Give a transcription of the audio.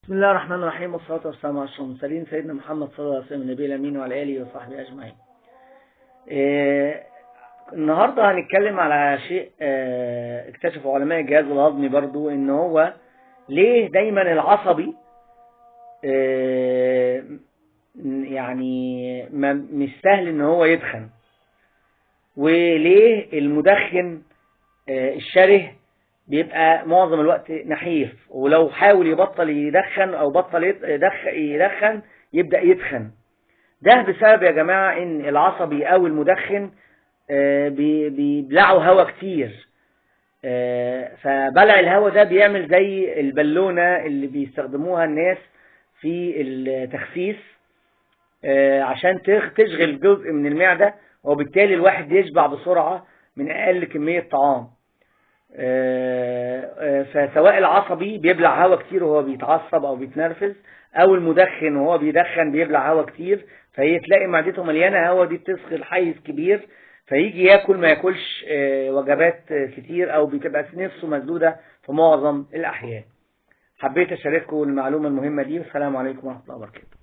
بسم الله الرحمن الرحيم، والصلاة والسلام على أشرف المرسلين سيدنا محمد صلى الله عليه وسلم النبي الأمين وعلى آله وصحبه أجمعين. النهاردة هنتكلم على شيء اكتشفوا علماء الجهاز الهضمي برضو، إن هو ليه دايما العصبي يعني مش سهل إن هو يدخن، وليه المدخن الشره بيبقى معظم الوقت نحيف، ولو حاول يبطل يدخن او بطل يدخن يبدأ يدخن. ده بسبب يا جماعة ان العصبي او المدخن بيبلعوا هواء كتير، فبلع الهواء ده بيعمل زي البالونة اللي بيستخدموها الناس في التخسيس عشان تشغل جزء من المعدة، وبالتالي الواحد يشبع بسرعة من اقل كمية طعام. فسواء العصبي بيبلع هواء كتير وهو بيتعصب او بيتنرفز، او المدخن وهو بيدخن بيبلع هواء كتير، فهي تلاقي معدته مليانه هواء، دي بتسخن حيز كبير، فيجي ياكل ما ياكلش وجبات كتير، او بتبقى نفسه مسدوده في معظم الاحيان. حبيت اشارككم المعلومه المهمه دي، والسلام عليكم ورحمه الله وبركاته.